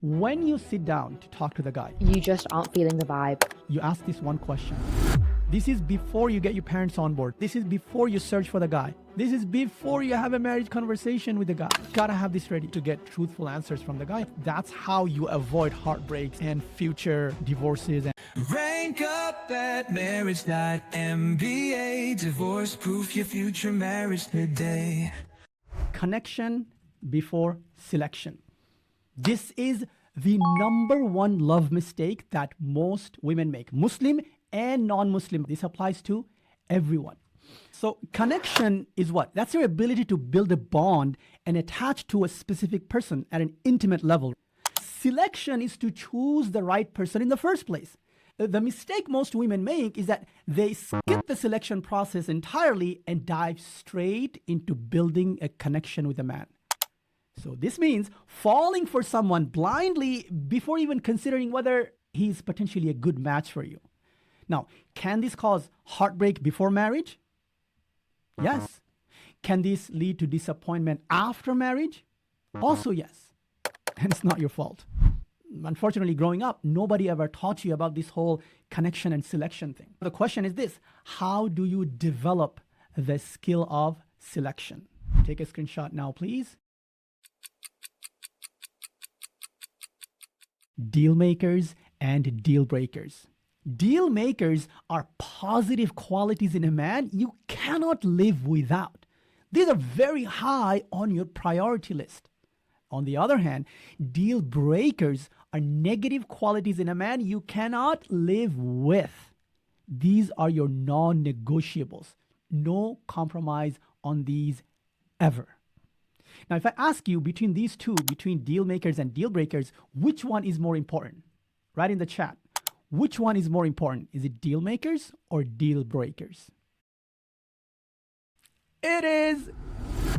When you sit down to talk to the guy, You just aren't feeling the vibe. you ask this one question. This is before you get your parents on board. This is before you search for the guy. This is before you have a marriage conversation with the guy. Gotta have this ready to get truthful answers from the guy. That's how you avoid heartbreaks and future divorces. Rank up at Marriage.MBA. Divorce proof your future marriage today. Connection before selection. This is the number one love mistake that most women make, Muslim and non-Muslim. This applies to everyone. So connection is what? That's your ability to build a bond and attach to a specific person at an intimate level. Selection is to choose the right person in the first place. The mistake most women make is that they skip the selection process entirely and dive straight into building a connection with a man. So this means falling for someone blindly before even considering whether he's potentially a good match for you. Now, can this cause heartbreak before marriage? Yes. Can this lead to disappointment after marriage? Also yes. And it's not your fault. Unfortunately, growing up, nobody ever taught you about this whole connection and selection thing. The question is this: how do you develop the skill of selection? Take a screenshot now, please. Deal makers and deal breakers. Deal makers are positive qualities in a man you cannot live without. These are very high on your priority list. On the other hand, deal breakers are negative qualities in a man you cannot live with. These are your non-negotiables. No compromise on these ever. Now, if I ask you between these two, between deal makers and deal breakers, which one is more important? Write in the chat. Which one is more important? Is it deal makers or deal breakers? It is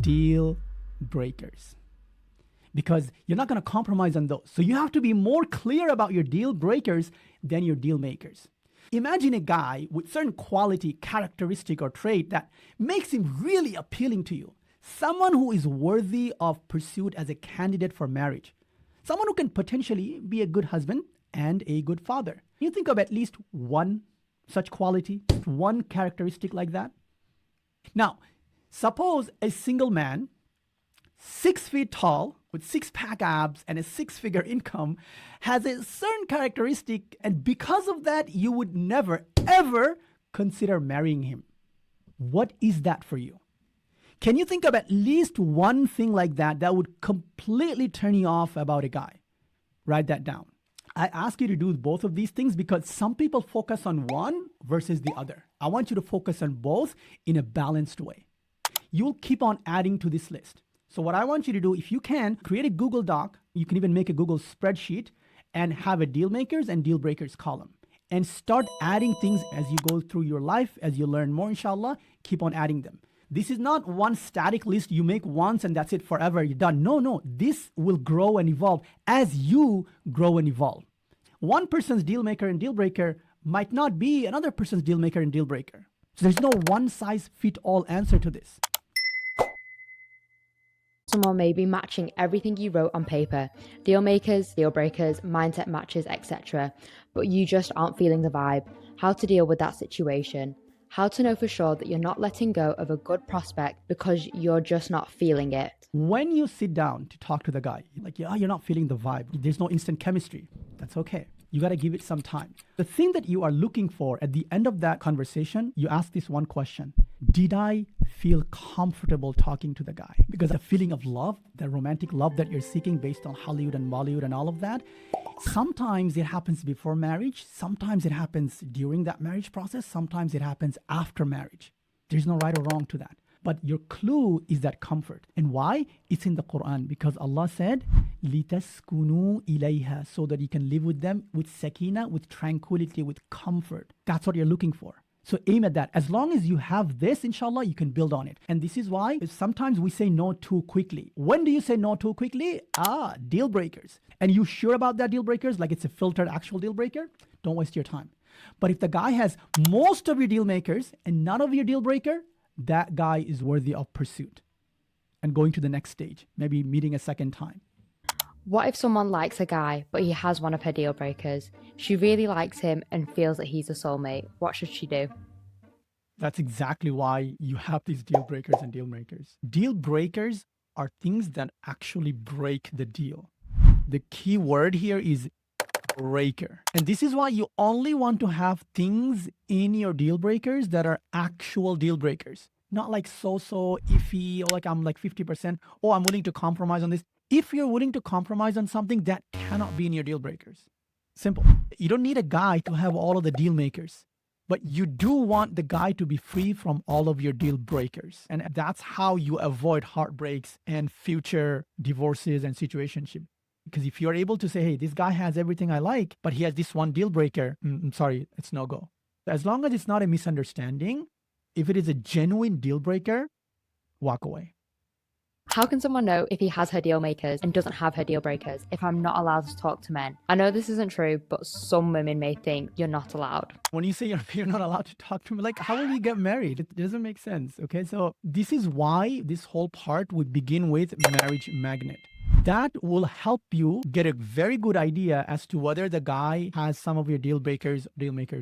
deal breakers. Because you're not going to compromise on those. So you have to be more clear about your deal breakers than your deal makers. Imagine a guy with certain quality, characteristic, or trait that makes him really appealing to you. Someone who is worthy of pursuit as a candidate for marriage. Someone who can potentially be a good husband and a good father. You think of at least one such quality, one characteristic like that. Now, suppose a single man, 6 feet tall, with six-pack abs and a six-figure income, has a certain characteristic, and because of that, you would never, ever consider marrying him. What is that for you? Can you think of at least one thing like that that would completely turn you off about a guy? Write that down. I ask you to do both of these things because some people focus on one versus the other. I want you to focus on both in a balanced way. You'll keep on adding to this list. So what I want you to do, if you can, create a Google Doc. You can even make a Google spreadsheet and have a deal makers and deal breakers column. And start adding things as you go through your life, as you learn more, inshallah, keep on adding them. This is not one static list you make once and that's it forever, you're done. No. This will grow and evolve as you grow and evolve. One person's deal maker and deal breaker might not be another person's deal maker and deal breaker. So there's no one size fit all answer to this. Someone may be matching everything you wrote on paper, deal makers, deal breakers, mindset matches, etc. But you just aren't feeling the vibe. How to deal with that situation. How to know for sure that you're not letting go of a good prospect because you're just not feeling it. When you sit down to talk to the guy, like, yeah, you're not feeling the vibe. There's no instant chemistry. That's okay. You got to give it some time. The thing that you are looking for at the end of that conversation, you ask this one question. Did I feel comfortable talking to the guy? Because the feeling of love, the romantic love that you're seeking based on Hollywood and Bollywood and all of that, sometimes it happens before marriage. Sometimes it happens during that marriage process. Sometimes it happens after marriage. There's no right or wrong to that. But your clue is that comfort. And why? It's in the Quran. Because Allah said, لِتَسْكُنُوا إِلَيْهَا, so that you can live with them with sakina, with tranquility, with comfort. That's what you're looking for. So aim at that. As long as you have this, inshallah, you can build on it. And this is why sometimes we say no too quickly. When do you say no too quickly? Deal breakers. And you sure about that deal breakers? Like it's a filtered actual deal breaker? Don't waste your time. But if the guy has most of your deal makers and none of your deal breaker, that guy is worthy of pursuit and going to the next stage, maybe meeting a second time. What if someone likes a guy, but he has one of her deal breakers? She really likes him and feels that he's a soulmate. What should she do? That's exactly why you have these deal breakers and deal makers. Deal breakers are things that actually break the deal. The key word here is breaker. And this is why you only want to have things in your deal breakers that are actual deal breakers. Not like so iffy, or like I'm like 50%, oh, I'm willing to compromise on this. If you're willing to compromise on something, that cannot be in your deal breakers. Simple. You don't need a guy to have all of the deal makers, but you do want the guy to be free from all of your deal breakers. And that's how you avoid heartbreaks and future divorces and situationships. Because if you're able to say, hey, this guy has everything I like, but he has this one deal breaker, I'm sorry, it's no go. As long as it's not a misunderstanding, if it is a genuine deal breaker, walk away. How can someone know if he has her deal makers and doesn't have her deal breakers if I'm not allowed to talk to men? I know this isn't true, but some women may think you're not allowed. When you say you're not allowed to talk to me, like, how will you get married? It doesn't make sense. Okay, so this is why this whole part would begin with Marriage Magnet. That will help you get a very good idea as to whether the guy has some of your deal makers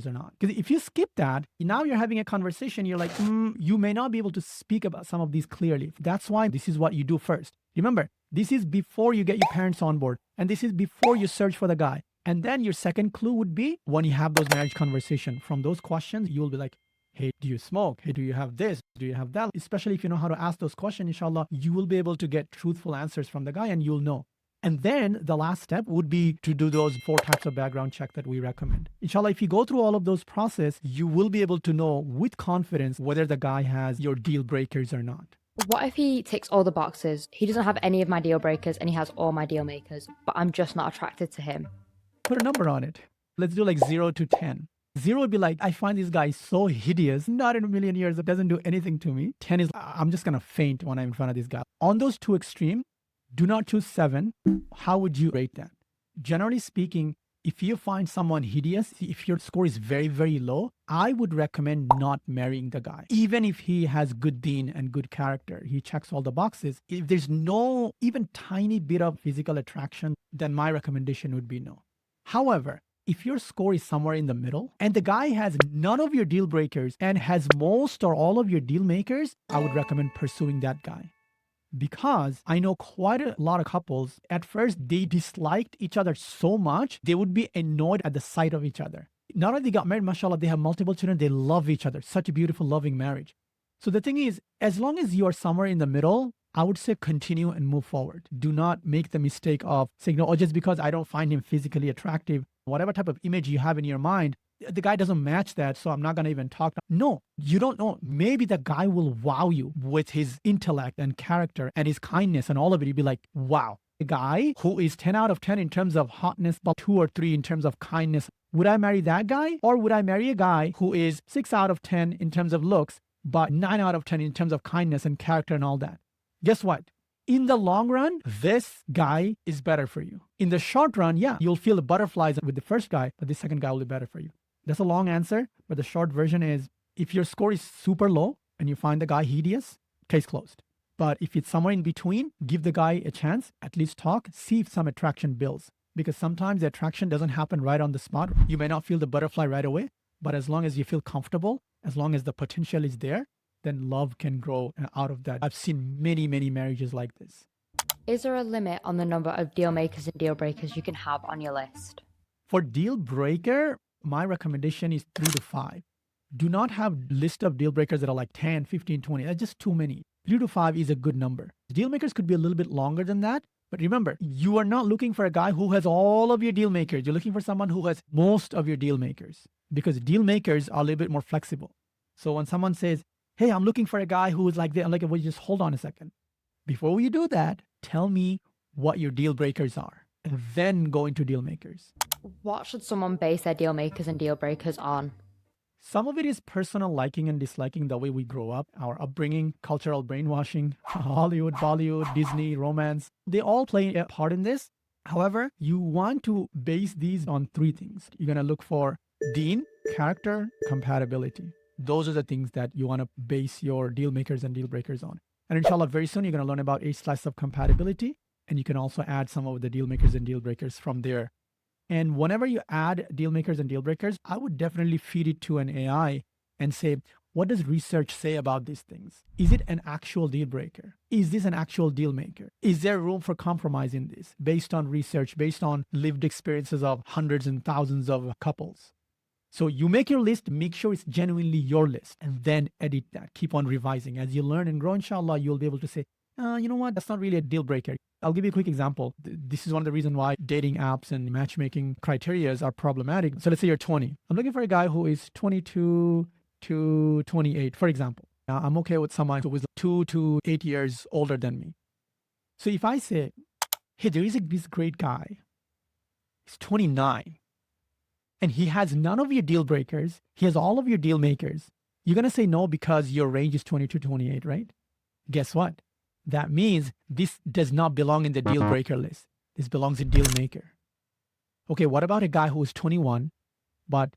or not. Because if you skip that, now you're having a conversation, you're like, you may not be able to speak about some of these clearly. That's why this is what you do first. Remember, this is before you get your parents on board, and this is before you search for the guy. And then your second clue would be when you have those marriage conversations. From those questions, you'll be like, hey, do you smoke? Hey, do you have this? Do you have that? Especially if you know how to ask those questions, inshallah, you will be able to get truthful answers from the guy and you'll know. And then the last step would be to do those 4 types of background check that we recommend. Inshallah, if you go through all of those processes, you will be able to know with confidence whether the guy has your deal breakers or not. What if he ticks all the boxes? He doesn't have any of my deal breakers and he has all my deal makers, but I'm just not attracted to him. Put a number on it. Let's do like 0 to 10. 0 would be like, I find this guy so hideous, not in a million years, it doesn't do anything to me. 10 is, I'm just going to faint when I'm in front of this guy. On those two extremes, do not choose 7. How would you rate that? Generally speaking, if you find someone hideous, if your score is very, very low, I would recommend not marrying the guy. Even if he has good deen and good character, he checks all the boxes. If there's no even tiny bit of physical attraction, then my recommendation would be no. However, if your score is somewhere in the middle and the guy has none of your deal breakers and has most or all of your deal makers, I would recommend pursuing that guy. Because I know quite a lot of couples, at first they disliked each other so much, they would be annoyed at the sight of each other. Not only they got married, mashallah, they have multiple children, they love each other. Such a beautiful, loving marriage. So the thing is, as long as you are somewhere in the middle, I would say continue and move forward. Do not make the mistake of saying, no, just because I don't find him physically attractive, whatever type of image you have in your mind, the guy doesn't match that, so I'm not going to even talk. No, you don't know. Maybe the guy will wow you with his intellect and character and his kindness and all of it. You'd be like, wow, a guy who is 10 out of 10 in terms of hotness, but 2 or 3 in terms of kindness. Would I marry that guy? Or would I marry a guy who is 6 out of 10 in terms of looks, but 9 out of 10 in terms of kindness and character and all that? Guess what? In the long run, this guy is better for you. In the short run, yeah, you'll feel the butterflies with the first guy, but the second guy will be better for you. That's a long answer, but the short version is if your score is super low and you find the guy hideous, case closed. But if it's somewhere in between, give the guy a chance, at least talk, see if some attraction builds. Because sometimes the attraction doesn't happen right on the spot. You may not feel the butterfly right away, but as long as you feel comfortable, as long as the potential is there, then love can grow out of that. I've seen many, many marriages like this. Is there a limit on the number of deal makers and deal breakers you can have on your list? For deal breaker, my recommendation is 3 to 5. Do not have list of deal breakers that are like 10, 15, 20. That's just too many. 3 to 5 is a good number. Deal makers could be a little bit longer than that. But remember, you are not looking for a guy who has all of your deal makers. You're looking for someone who has most of your deal makers, because deal makers are a little bit more flexible. So when someone says, hey, I'm looking for a guy who is like that, I'm like, well, just hold on a second. Before you do that, tell me what your deal breakers are, and then go into deal makers. What should someone base their deal makers and deal breakers on? Some of it is personal liking and disliking, the way we grow up, our upbringing, cultural brainwashing, Hollywood, Bollywood, Disney, romance. They all play a part in this. However, you want to base these on 3 things. You're going to look for deen, character, compatibility. Those are the things that you want to base your deal makers and deal breakers on. And inshallah, very soon you're going to learn about 8 slices of compatibility. And you can also add some of the deal makers and deal breakers from there. And whenever you add deal makers and deal breakers, I would definitely feed it to an AI and say, what does research say about these things? Is it an actual deal breaker? Is this an actual deal maker? Is there room for compromise in this based on research, based on lived experiences of hundreds and thousands of couples? So you make your list, make sure it's genuinely your list, and then edit that. Keep on revising. As you learn and grow, inshallah, you'll be able to say, you know what, that's not really a deal breaker. I'll give you a quick example. This is one of the reasons why dating apps and matchmaking criteria are problematic. So let's say you're 20. I'm looking for a guy who is 22 to 28, for example. Now, I'm okay with someone who is 2 to 8 years older than me. So if I say, hey, there is this great guy. He's 29. And he has none of your deal breakers. He has all of your deal makers. You're going to say no because your range is 22 to 28, right? Guess what? That means this does not belong in the deal breaker list. This belongs in deal maker. Okay, what about a guy who is 21, but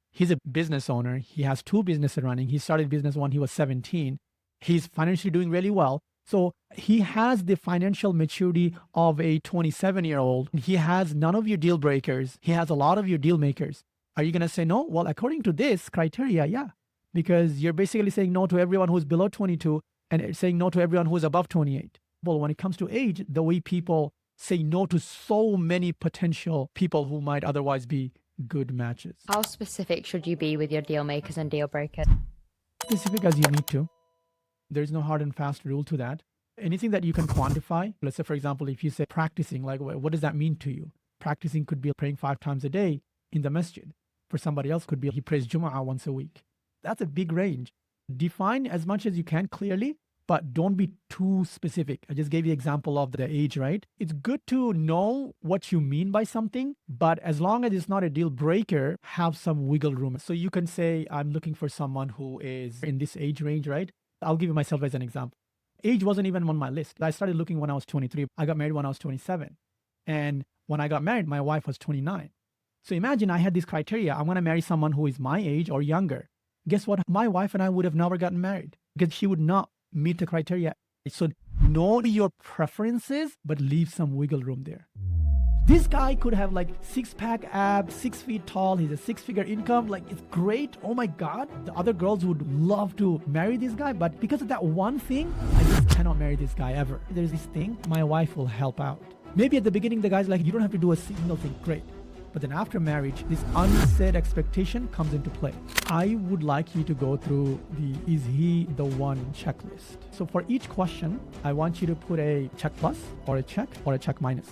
he's a business owner. He has 2 businesses running. He started business when he was 17. He's financially doing really well. So he has the financial maturity of a 27-year-old. He has none of your deal breakers. He has a lot of your deal makers. Are you going to say no? Well, according to this criteria, yeah. Because you're basically saying no to everyone who's below 22 and saying no to everyone who's above 28. Well, when it comes to age, the way people say no to so many potential people who might otherwise be good matches. How specific should you be with your deal makers and deal breakers? Specific as you need to. There's no hard and fast rule to that. Anything that you can quantify, let's say, for example, if you say practicing, like what does that mean to you? Practicing could be praying 5 times a day in the masjid. For somebody else, could be he prays Jumu'ah once a week. That's a big range. Define as much as you can clearly, but don't be too specific. I just gave you an example of the age, right? It's good to know what you mean by something, but as long as it's not a deal breaker, have some wiggle room. So you can say, I'm looking for someone who is in this age range, right? I'll give you myself as an example. Age wasn't even on my list. I started looking when I was 23. I got married when I was 27. And when I got married, my wife was 29. So imagine I had this criteria. I'm going to marry someone who is my age or younger. Guess what? My wife and I would have never gotten married because she would not meet the criteria. So know your preferences, but leave some wiggle room there. This guy could have like 6-pack abs, 6 feet tall. He's a 6-figure income. Like, it's great. Oh my God. The other girls would love to marry this guy. But because of that one thing, I just cannot marry this guy ever. There's this thing, my wife will help out. Maybe at the beginning, the guy's like, you don't have to do a single thing. Great. But then after marriage, this unsaid expectation comes into play. I would like you to go through the is he the one checklist. So for each question, I want you to put a check plus or a check minus.